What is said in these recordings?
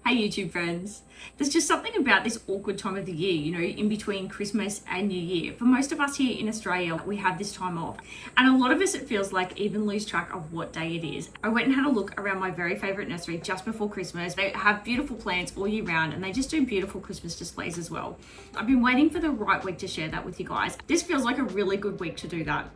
Hey YouTube friends. There's just something about this awkward time of the year, in between Christmas and New Year. For most of us here in Australia, we have this time off. And a lot of us, it feels like, even lose track of what day it is. I went and had a look around my very favourite nursery just before Christmas. They have beautiful plants all year round and they just do beautiful Christmas displays as well. I've been waiting for the right week to share that with you guys. This feels like a really good week to do that.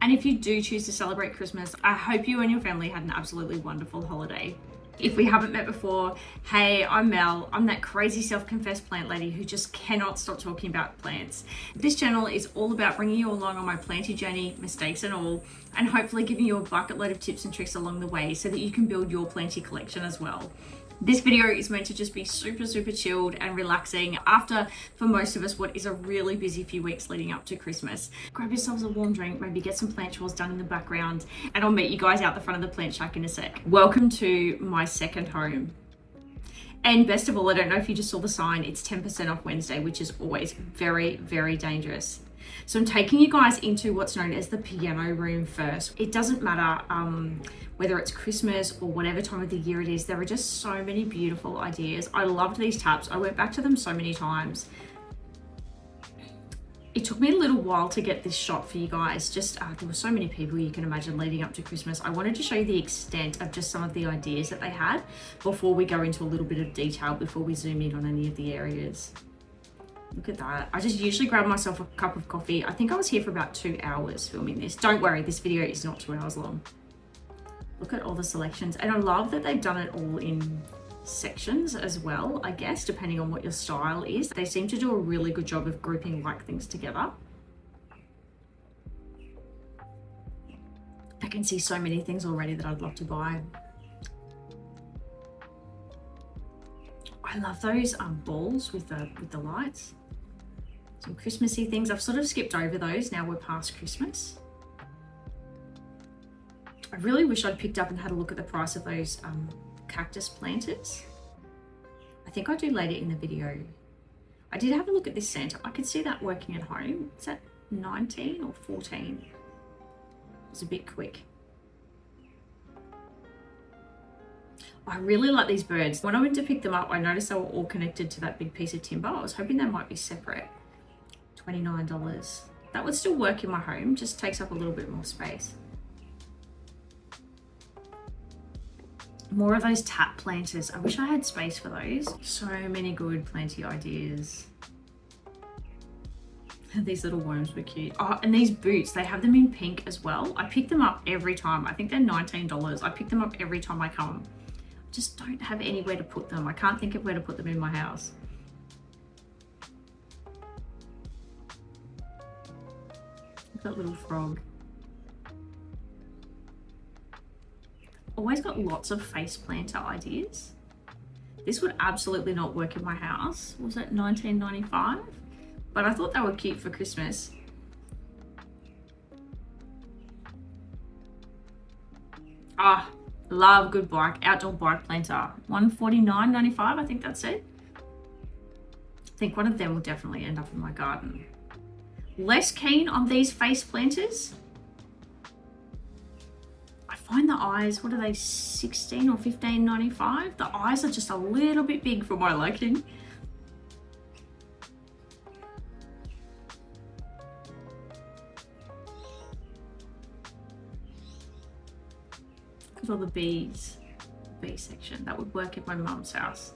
And if you do choose to celebrate Christmas, I hope you and your family had an absolutely wonderful holiday. If we haven't met before, hey, I'm Mel. I'm that crazy self-confessed plant lady who just cannot stop talking about plants. This channel is all about bringing you along on my planty journey, mistakes and all, and hopefully giving you a bucket load of tips and tricks along the way so that you can build your planty collection as well. This video is meant to just be super chilled and relaxing after, for most of us, what is a really busy few weeks leading up to Christmas. Grab yourselves a warm drink, maybe get some plant chores done in the background, and I'll meet you guys out the front of the plant shack in a sec. Welcome to my second home. And best of all, I don't know if you just saw the sign, it's 10% off Wednesday, which is always very dangerous. So I'm taking you guys into what's known as the piano room first. It doesn't matter whether it's Christmas or whatever time of the year it is, there are just so many beautiful ideas. I loved these taps. I went back to them so many times. It took me a little while to get this shot for you guys. Just there were so many people you can imagine leading up to Christmas. I wanted to show you the extent of just some of the ideas that they had before we go into a little bit of detail, before we zoom in on any of the areas. Look at that. I just usually grab myself a cup of coffee. I think I was here for about 2 hours filming this. Don't worry, this video is not 2 hours long. Look at all the selections. And I love that they've done it all in sections as well, I guess, depending on what your style is. They seem to do a really good job of grouping like things together. I can see so many things already that I'd love to buy. I love those balls with the lights. Some Christmassy things. I've sort of skipped over those. Now we're past Christmas. I really wish I'd picked up and had a look at the price of those cactus planters. I think I'll do later in the video. I did have a look at this Santa. I could see that working at home. Is that 19 or 14? It was a bit quick. I really like these birds. When I went to pick them up, I noticed they were all connected to that big piece of timber. I was hoping they might be separate. $29. That would still work in my home, just takes up a little bit more space. More of those tap planters. I wish I had space for those. So many good planty ideas. These little worms were cute. Oh, and these boots, they have them in pink as well. I pick them up every time. I think they're $19. I pick them up every time I come. Just don't have anywhere to put them. I can't think of where to put them in my house. Look at that little frog. Always got lots of face planter ideas. This would absolutely not work in my house. Was it $19.95? But I thought they were cute for Christmas. Ah. Love good bike, outdoor bike planter. $149.95, I think that's it. I think one of them will definitely end up in my garden. Less keen on these face planters. I find the eyes, what are they, $16 or $15.95? The eyes are just a little bit big for my liking. All the bee section. That would work at my mum's house.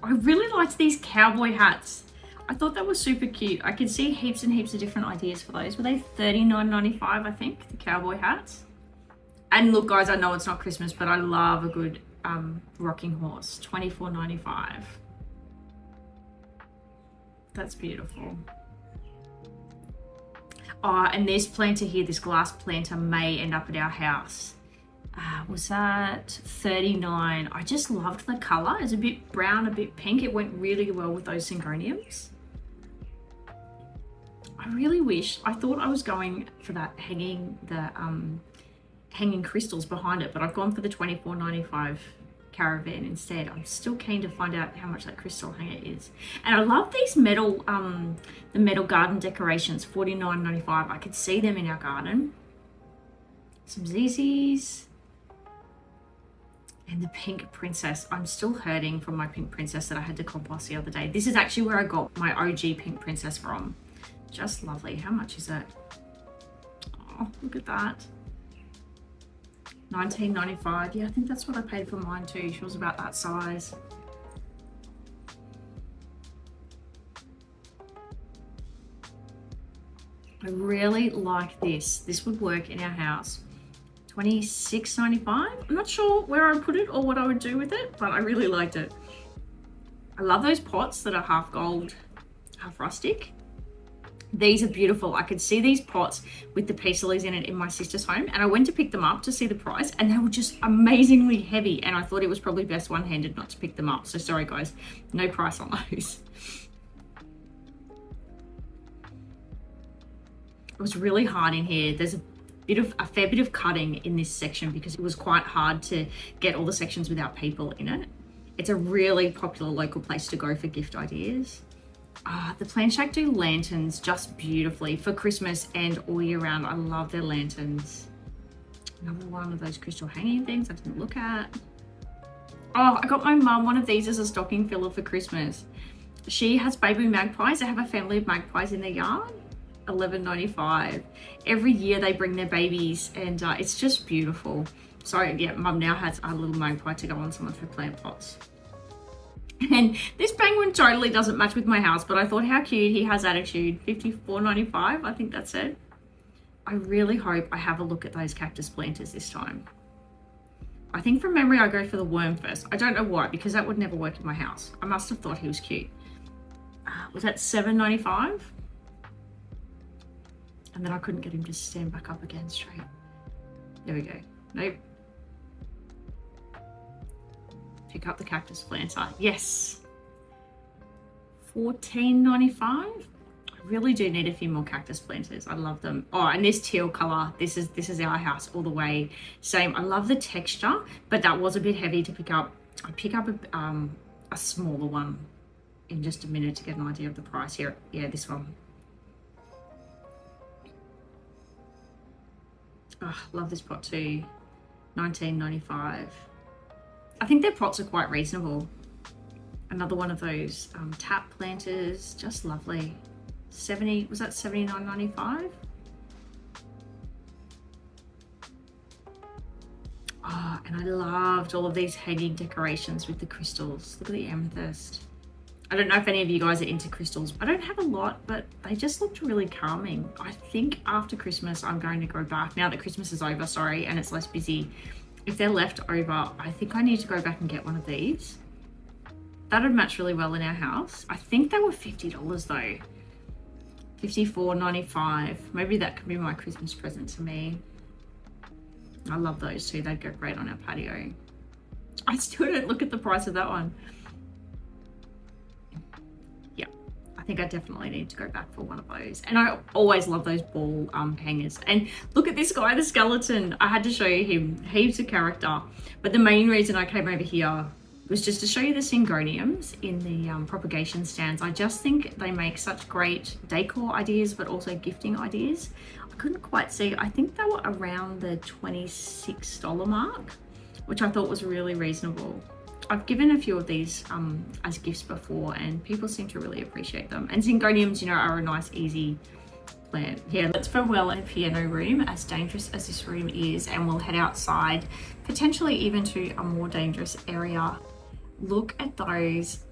I really liked these cowboy hats. I thought they were super cute. I could see heaps and heaps of different ideas for those. Were they $39.95, I think, the cowboy hats? And look guys, I know it's not Christmas, but I love a good rocking horse. $24.95. That's beautiful. Oh, and this planter here, this glass planter, may end up at our house. Was that $39? I just loved the color. It's a bit brown, a bit pink. It went really well with those syngoniums. I really wish, I thought I was going for that hanging crystals behind it, but I've gone for the $24.95 caravan instead. I'm still keen to find out how much that crystal hanger is. And I love these metal, the metal garden decorations, $49.95. I could see them in our garden. Some ZZs. And the pink princess, I'm still hurting from my pink princess that I had to compost the other day. This is actually where I got my OG pink princess from. Just lovely. How much is it? Oh, look at that. $19.95. Yeah, I think that's what I paid for mine too. She was about that size. I really like this. This would work in our house. $26.95. I'm not sure where I put it or what I would do with it, but I really liked it. I love those pots that are half gold, half rustic. These are beautiful. I could see these pots with the peace lilies in it in my sister's home, and I went to pick them up to see the price, and they were just amazingly heavy, and I thought it was probably best one-handed not to pick them up. So sorry guys, no price on those. It was really hard in here. There's a fair bit of cutting in this section because it was quite hard to get all the sections without people in it. It's a really popular local place to go for gift ideas. The Plant Shack do lanterns just beautifully for Christmas and all year round. I love their lanterns. Another one of those crystal hanging things I didn't look at. Oh, I got my mum one of these as a stocking filler for Christmas. She has baby magpies. They have a family of magpies in their yard. $11.95. Every year they bring their babies, and it's just beautiful. So yeah, mum now has a little magpie to go on some of her plant pots. And this penguin totally doesn't match with my house, but I thought how cute. He has attitude. $54.95, I think that's it. I really hope I have a look at those cactus planters this time. I think from memory I go for the worm first. I don't know why, because that would never work in my house. I must have thought he was cute. Was that $7.95? And then I couldn't get him to stand back up again straight. There we go. Nope. Pick up the cactus planter. Yes. $14.95. I really do need a few more cactus planters. I love them. Oh, and this teal color. This is our house all the way. Same. I love the texture, but that was a bit heavy to pick up. I'll pick up a smaller one in just a minute to get an idea of the price here. Yeah, this one. Oh, love this pot too. $19.95. I think their pots are quite reasonable. Another one of those tap planters, just lovely. Was that $79.95? Oh, and I loved all of these hanging decorations with the crystals. Look at the amethyst. I don't know if any of you guys are into crystals. I don't have a lot, but they just looked really calming. I think after Christmas, I'm going to go back, now that Christmas is over, sorry, and it's less busy. If they're left over, I think I need to go back and get one of these. That would match really well in our house. I think they were $50 though. $54.95. Maybe that could be my Christmas present to me. I love those too. They'd go great on our patio. I still don't look at the price of that one. I think I definitely need to go back for one of those. And I always love those ball hangers. And look at this guy, the skeleton. I had to show you him. Heaps of character. But the main reason I came over here was just to show you the syngoniums in the propagation stands. I just think they make such great decor ideas, but also gifting ideas. I couldn't quite see. I think they were around the $26 mark, which I thought was really reasonable. I've given a few of these as gifts before, and people seem to really appreciate them. And syngoniums, you know, are a nice, easy plant. Yeah, let's farewell a piano room, as dangerous as this room is, and we'll head outside, potentially even to a more dangerous area. Look at those.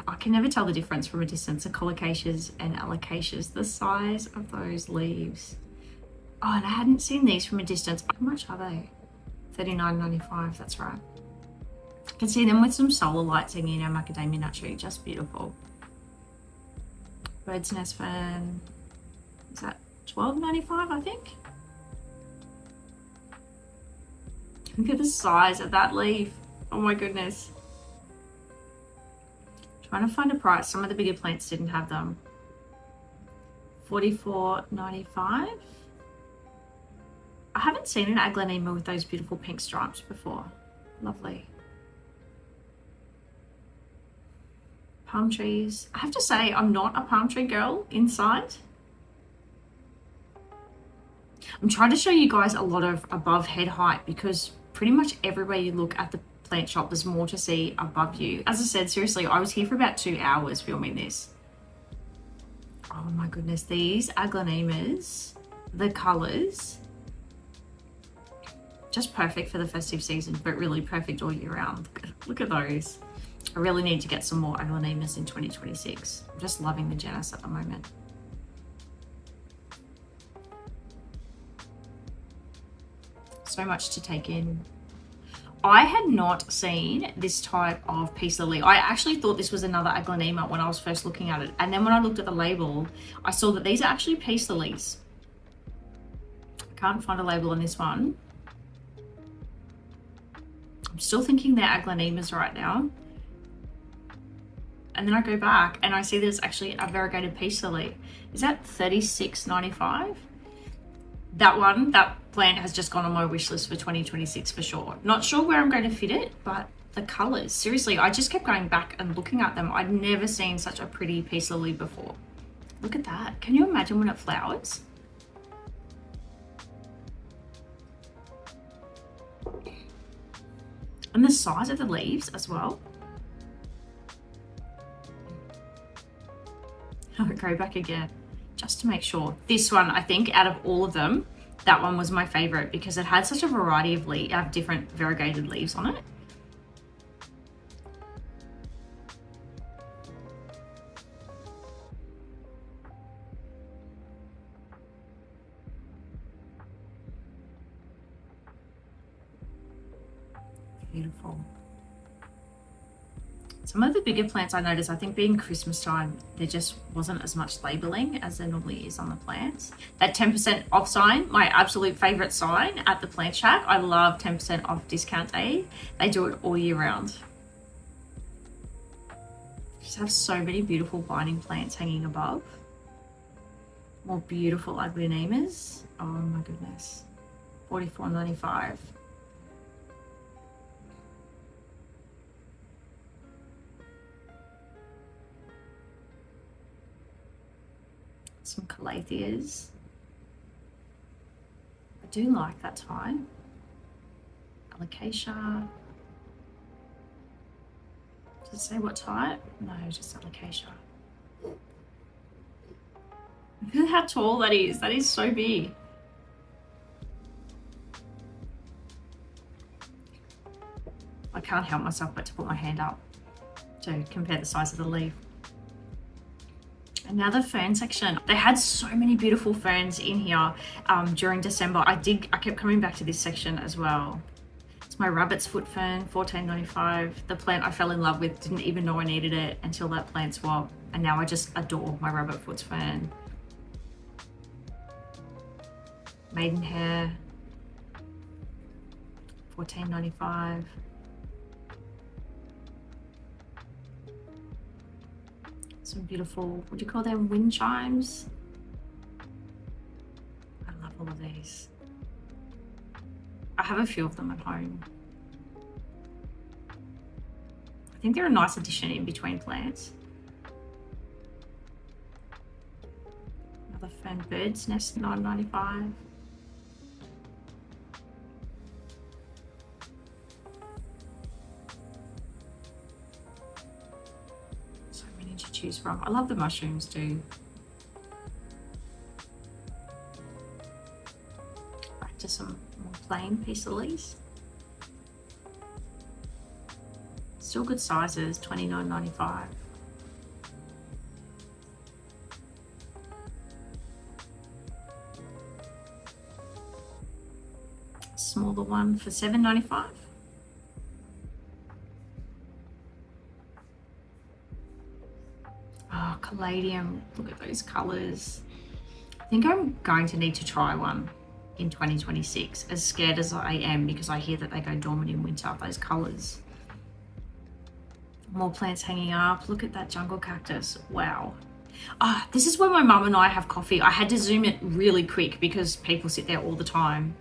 I can never tell the difference from a distance, the colocaceas and alocasias, the size of those leaves. Oh, and I hadn't seen these from a distance. How much are they? $39.95, that's right. I can see them with some solar lights hanging in our macadamia nut tree, just beautiful. Bird's nest fern, is that $12.95, I think? Look at the size of that leaf. Oh my goodness. Trying to find a price. Some of the bigger plants didn't have them. $44.95. I haven't seen an aglaonema with those beautiful pink stripes before. Lovely. Palm trees. I have to say, I'm not a palm tree girl inside. I'm trying to show you guys a lot of above head height, because pretty much everywhere you look at the plant shop, there's more to see above you. As I said, seriously, I was here for about 2 hours filming this. Oh my goodness, these aglaonemas, the colors, just perfect for the festive season, but really perfect all year round. Look at those. I really need to get some more aglaonemas in 2026. I'm just loving the genus at the moment. So much to take in. I had not seen this type of peace lily. I actually thought this was another aglaonema when I was first looking at it. And then when I looked at the label, I saw that these are actually peace lilies. I can't find a label on this one. I'm still thinking they're aglaonemas right now. And then I go back and I see there's actually a variegated peace lily. Is that $36.95? That one, that plant has just gone on my wish list for 2026 for sure. Not sure where I'm going to fit it, but the colors, seriously, I just kept going back and looking at them. I'd never seen such a pretty peace lily before. Look at that. Can you imagine when it flowers? And the size of the leaves as well. I'll go back again just to make sure. This one, I think, out of all of them, that one was my favorite because it had such a variety of different variegated leaves on it. Beautiful. Some of the bigger plants I noticed, I think being Christmas time, there just wasn't as much labeling as there normally is on the plants. That 10% off sign, my absolute favorite sign at the Plant Shack. I love 10% off discount day. They do it all year round. Just have so many beautiful binding plants hanging above. More beautiful aglaonemas. Oh my goodness. $44.95. Some calatheas. I do like that type. Alocasia. Does it say what type? No, just alocasia. Look at how tall that is. That is so big. I can't help myself but to put my hand up to compare the size of the leaf. And now the fern section. They had so many beautiful ferns in here during December. I kept coming back to this section as well. It's my rabbit's foot fern, $14.95. The plant I fell in love with, didn't even know I needed it until that plant swap. And now I just adore my rabbit foot fern. Maidenhair, $14.95. Some beautiful, what do you call them, wind chimes? I love all of these. I have a few of them at home. I think they're a nice addition in between plants. Another fern bird's nest, $9.95. Choose from. I love the mushrooms too. Back to some more plain peace lilies. Still good sizes, $29.95. Smaller one for $7.95. Caladium, look at those colors. I think I'm going to need to try one in 2026, as scared as I am because I hear that they go dormant in winter, those colors. More plants hanging up. Look at that jungle cactus. Wow. This is where my mum and I have coffee. I had to zoom it really quick because people sit there all the time.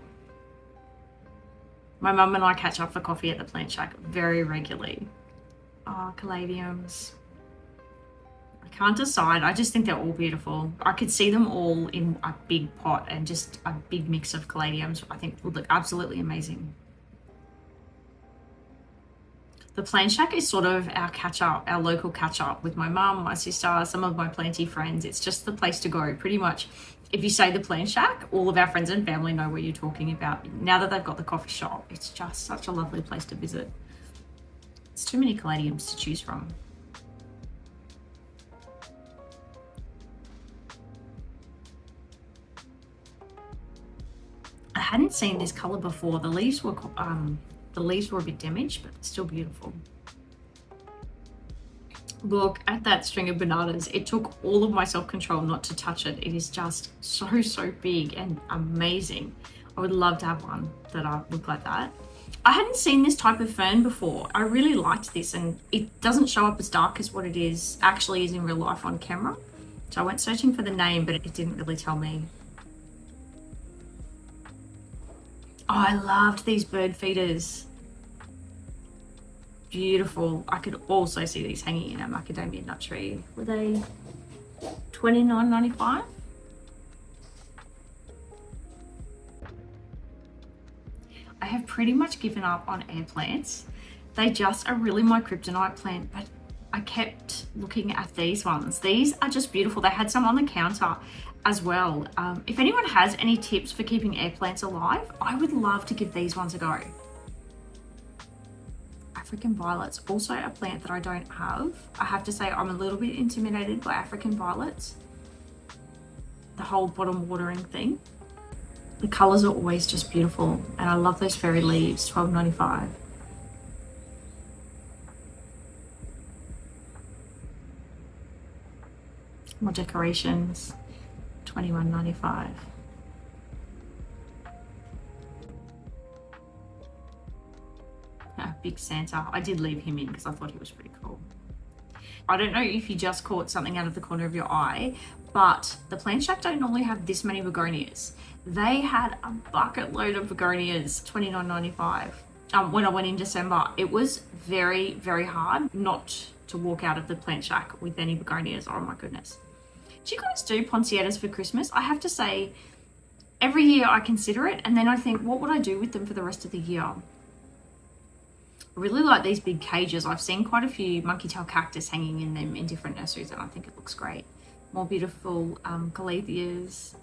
My mum and I catch up for coffee at the Plant Shack very regularly. Caladiums. I can't decide. I just think they're all beautiful. I could see them all in a big pot and just a big mix of caladiums. I think would look absolutely amazing. The plant shack is sort of our catch up, our local catch up with my mum, my sister, some of my planty friends. It's just the place to go. Pretty much, if you say the plant shack, all of our friends and family know what you're talking about. Now that they've got the coffee shop, it's just such a lovely place to visit. It's too many caladiums to choose from. I hadn't seen this color before. The leaves were a bit damaged, but still beautiful. Look at that string of bananas. It took all of my self-control not to touch it. It is just so big and amazing. I would love to have one that look like that. I hadn't seen this type of fern before. I really liked this, and it doesn't show up as dark as what it is actually is in real life on camera. So I went searching for the name, but it didn't really tell me. Oh, I loved these bird feeders. Beautiful. I could also see these hanging in a macadamia nut tree. Were they $29.95? I have pretty much given up on air plants. They just are really my kryptonite plant, but I kept looking at these ones. These are just beautiful. They had some on the counter as well. If anyone has any tips for keeping air plants alive, I would love to give these ones a go. African violets, also a plant that I don't have. I have to say I'm a little bit intimidated by African violets. The whole bottom watering thing. The colors are always just beautiful, and I love those fairy leaves. $12.95. More decorations. $21.95. Big Santa. I did leave him in because I thought he was pretty cool. I don't know if you just caught something out of the corner of your eye, but the plant shack don't normally have this many begonias. They had a bucket load of begonias, $29.95. When I went in December, it was very hard not to walk out of the plant shack with any begonias. Oh my goodness. Do you guys do poinsettias for Christmas? I have to say, every year I consider it, and then I think, what would I do with them for the rest of the year? I really like these big cages. I've seen quite a few monkey tail cactus hanging in them in different nurseries, and I think it looks great. More beautiful calatheas.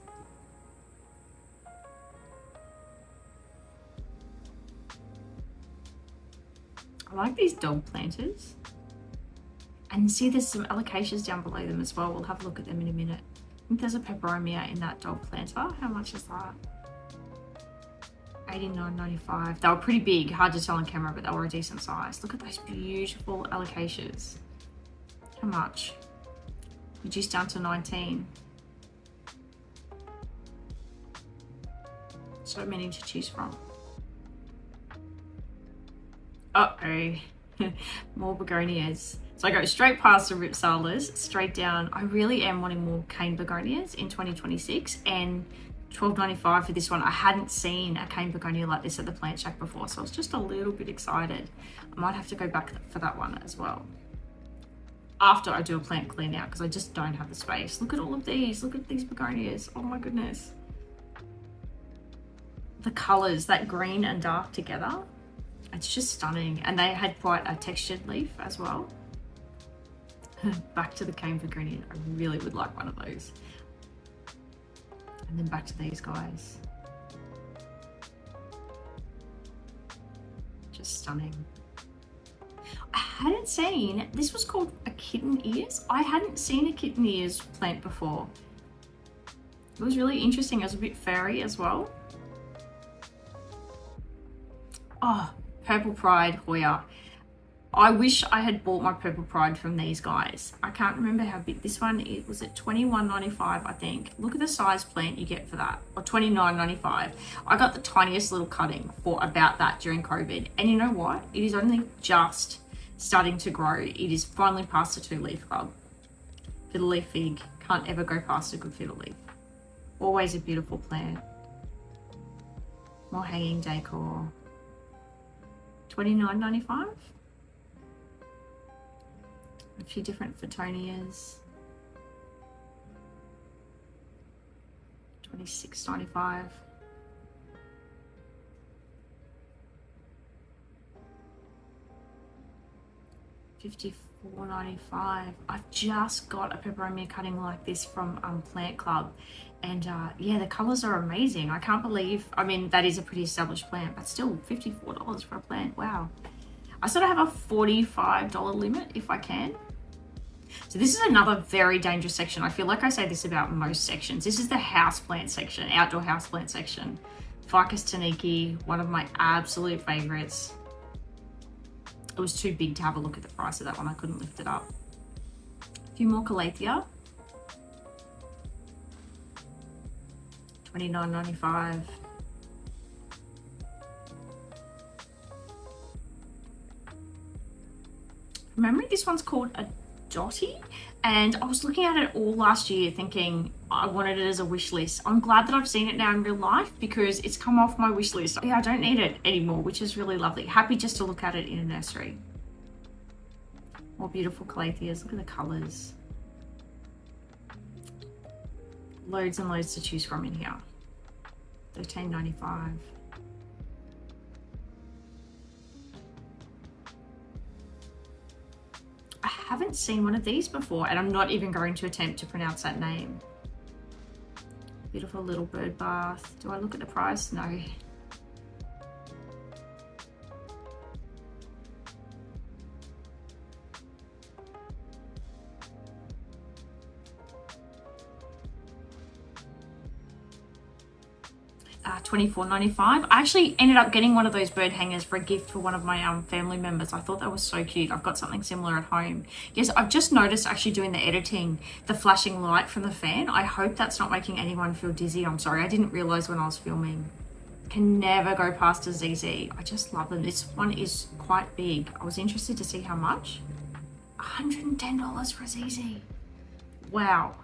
I like these dog planters. And see, there's some alocasias down below them as well. We'll have a look at them in a minute. I think there's a peperomia in that dog planter. How much is that? $89.95. They were pretty big, hard to tell on camera, but they were a decent size. Look at those beautiful alocasias. How much? Reduced down to 19. So many to choose from. Uh-oh. More begonias. So I go straight past the ripsalas, straight down. I really am wanting more cane begonias in 2026, and $12.95 for this one. I hadn't seen a cane begonia like this at the plant shack before, so I was just a little bit excited. I might have to go back for that one as well after I do a plant clean out, because I just don't have the space. Look at all of these. Look at these begonias. Oh my goodness. The colors, that green and dark together, it's just stunning. And they had quite a textured leaf as well. Back to the cane begonia. I really would like one of those. And then back to these guys. Just stunning. I hadn't seen, this was called a kitten ears. I hadn't seen a kitten ears plant before. It was really interesting. It was a bit fairy as well. Oh, Purple Pride Hoya. I wish I had bought my Purple Pride from these guys. I can't remember how big this one is. Was it $21.95, I think? Look at the size plant you get for that, or $29.95. I got the tiniest little cutting for about that during COVID. And you know what? It is only just starting to grow. It is finally past the 2-leaf club. Fiddle leaf fig. Can't ever go past a good fiddle leaf. Always a beautiful plant. More hanging decor. $29.95. A few different Photonias. $26.95. $54.95. I've just got a peperomia cutting like this from Plant Club, and yeah, the colors are amazing. I can't believe, I mean, that is a pretty established plant, but still $54 for a plant. Wow. I sort of have a $45 limit if I can. So this is another very dangerous section. I feel like I say this about most sections. This is the houseplant section, outdoor houseplant section. Ficus taniki, one of my absolute favorites. It was too big to have a look at the price of that one. I couldn't lift it up. A few more calathea. $29.95. From memory, this one's called a Dotty, and I was looking at it all last year thinking I wanted it as a wish list. I'm glad that I've seen it now in real life because it's come off my wish list. Yeah, I don't need it anymore, which is really lovely. Happy just to look at it in a nursery. More beautiful calatheas. Look at the colors. Loads and loads to choose from in here. $13.95. I haven't seen one of these before, and I'm not even going to attempt to pronounce that name. Beautiful little bird bath. Do I look at the price? No. $24.95. I actually ended up getting one of those bird hangers for a gift for one of my family members. I thought that was so cute. I've got something similar at home. Yes, I've just noticed actually doing the editing, the flashing light from the fan. I hope that's not making anyone feel dizzy. I'm sorry, I didn't realize when I was filming. Can never go past a ZZ. I just love them. This one is quite big. I was interested to see how much. $110 for a ZZ. Wow.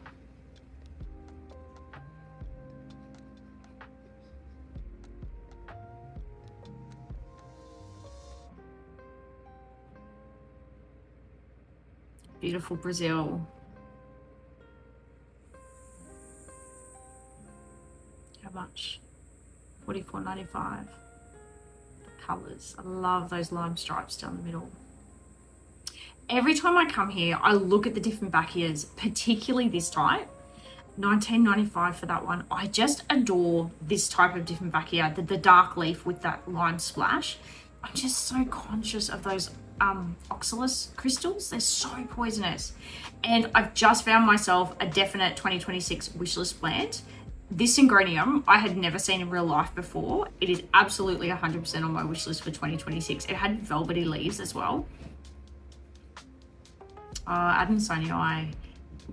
Beautiful Brazil. How much? $44.95. The colors. I love those lime stripes down the middle. Every time I come here, I look at the different backias, particularly this type. $19.95 for that one. I just adore this type of different backia, the dark leaf with that lime splash. I'm just so conscious of those oxalis crystals. They're so poisonous, and I've just found myself a definite 2026 wishlist plant. This Syngronium I had never seen in real life before. It is absolutely 100% on my wishlist for 2026. It had velvety leaves as well. Adansonii,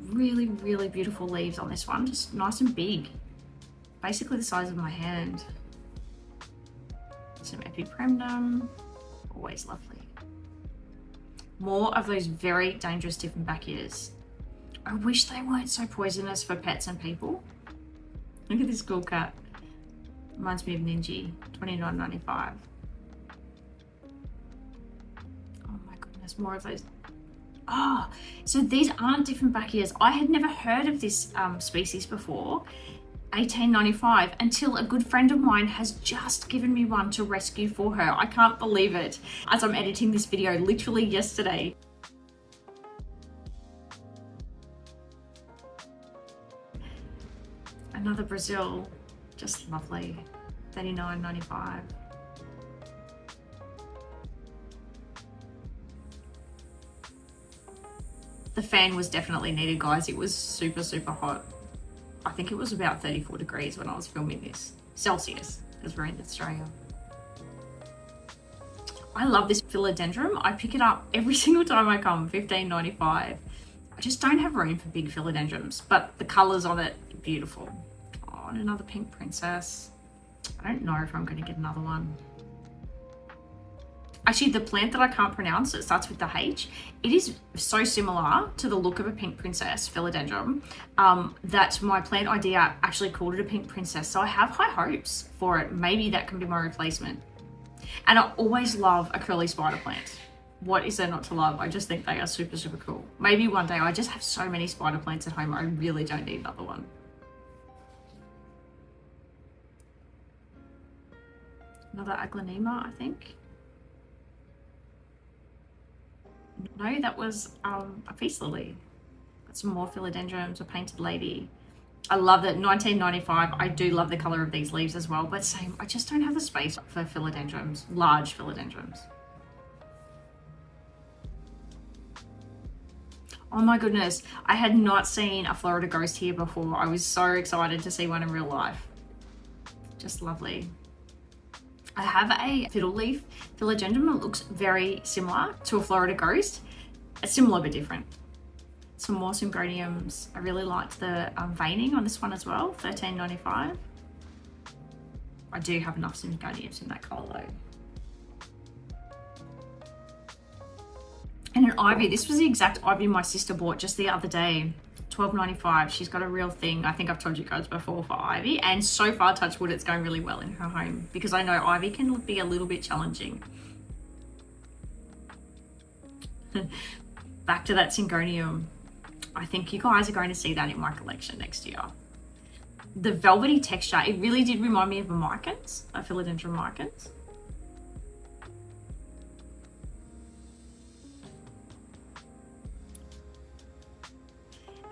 really, really beautiful leaves on this one, just nice and big, basically the size of my hand. Some epipremnum, always lovely. More of those very dangerous Dieffenbachia. I wish they weren't so poisonous for pets and people. Look at this cool cat. Reminds me of Ninji. $29.95. Oh my goodness, more of those. Oh, so these aren't Dieffenbachia. I had never heard of this species before. $18.95 until a good friend of mine has just given me one to rescue for her. I can't believe it. As I'm editing this video, literally yesterday. Another Brazil, just lovely. $39.95. The fan was definitely needed, guys. It was super, super hot. I think it was about 34 degrees when I was filming this. Celsius, because we're in Australia. I love this philodendron. I pick it up every single time I come, $15.95. I just don't have room for big philodendrons, but the colors on it, beautiful. Oh, and another pink princess. I don't know if I'm going to get another one. Actually, the plant that I can't pronounce, it starts with the H. It is so similar to the look of a pink princess, philodendron, that my plant idea actually called it a pink princess. So I have high hopes for it. Maybe that can be my replacement. And I always love a curly spider plant. What is there not to love? I just think they are super, super cool. Maybe one day. I just have so many spider plants at home. I really don't need another one. Another aglaonema, I think. No, that was a peace lily. Got some more philodendrons, a painted lady. I love that, 1995. I do love the color of these leaves as well, but same, I just don't have the space for philodendrons, large philodendrons. Oh my goodness, I had not seen a Florida ghost here before. I was so excited to see one in real life. Just lovely. I have a fiddle leaf philodendron that looks very similar to a Florida ghost. Similar but different. Some more syngoniums. I really liked the veining on this one as well, $13.95. I do have enough syngoniums in that colour though. And an ivy. This was the exact ivy my sister bought just the other day. $12.95. She's got a real thing, I think I've told you guys before, for ivy, and so far, touch wood, it's going really well in her home, because I know ivy can be a little bit challenging. Back to that syngonium. I think you guys are going to see that in my collection next year. The velvety texture, it really did remind me of a micans, a philodendron micans.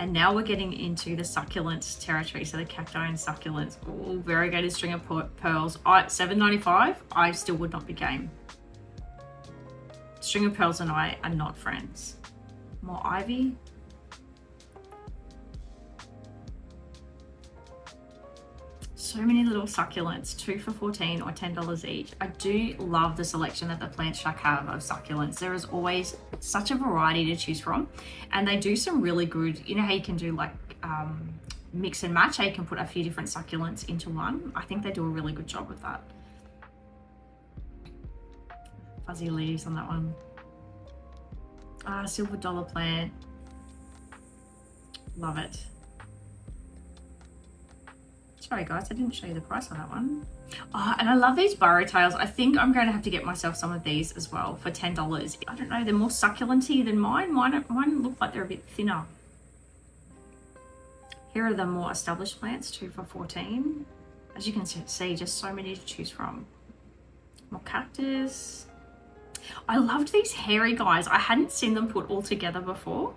And now we're getting into the succulents territory. So the cacti and succulents, all variegated string of pearls. $7.95, I still would not be game. String of pearls and I are not friends. More ivy. So many little succulents, 2 for $14 or $10 each. I do love the selection that the Plant Shack have of succulents. There is always such a variety to choose from, and they do some really good, you know how you can do like mix and match, how you can put a few different succulents into one. I think they do a really good job with that. Fuzzy leaves on that one. Silver dollar plant. Love it. Sorry guys, I didn't show you the price on that one. Oh, and I love these burrow tails. I think I'm going to have to get myself some of these as well for $10. I don't know, they're more succulenty than mine. Mine look like they're a bit thinner. Here are the more established plants, 2 for $14. As you can see, just so many to choose from. More cactus. I loved these hairy guys. I hadn't seen them put all together before.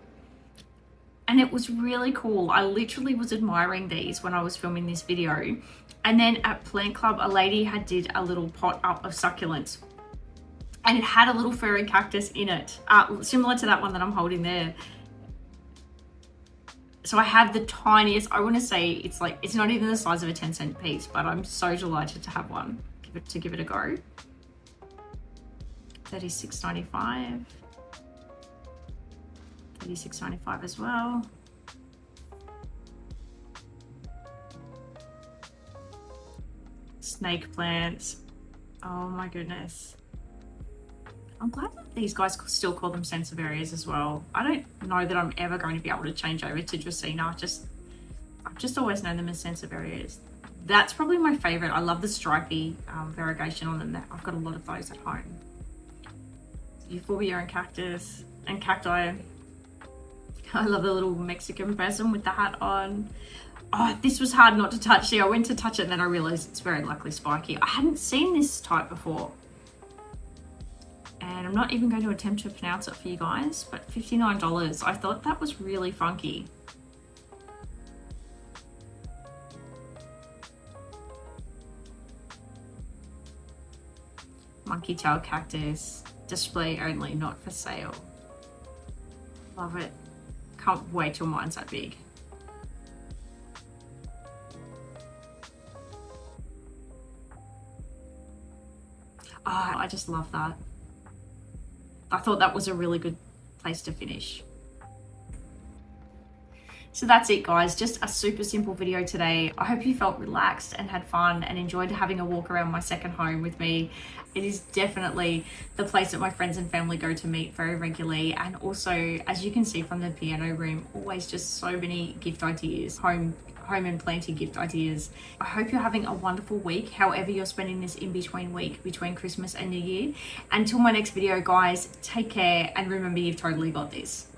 And it was really cool. I literally was admiring these when I was filming this video. And then at Plant Club, a lady did a little pot up of succulents. And it had a little furry cactus in it, similar to that one that I'm holding there. So I have the tiniest, I want to say it's like, it's not even the size of a 10-cent piece, but I'm so delighted to have one, give it a go. $36.95. $36.95 as well. Snake plants. Oh my goodness. I'm glad that these guys still call them Sansevieras as well. I don't know that I'm ever going to be able to change over to Dracaena. I've just always known them as Sansevieras. That's probably my favorite. I love the stripy variegation on them. I've got a lot of those at home. Euphorbia and cactus and cacti. I love the little Mexican person with the hat on. Oh, this was hard not to touch. See, I went to touch it and then I realized it's very likely spiky. I hadn't seen this type before. And I'm not even going to attempt to pronounce it for you guys, but $59. I thought that was really funky. Monkey tail cactus. Display only, not for sale. Love it. Can't wait till mine's that big. Oh, I just love that. I thought that was a really good place to finish. So that's it guys, just a super simple video today. I hope you felt relaxed and had fun and enjoyed having a walk around my second home with me. It is definitely the place that my friends and family go to meet very regularly, and also, as you can see from the piano room, always just so many gift ideas, home and planting gift ideas. I hope you're having a wonderful week, however you're spending this in-between week between Christmas and New Year. Until my next video guys, take care and remember you've totally got this.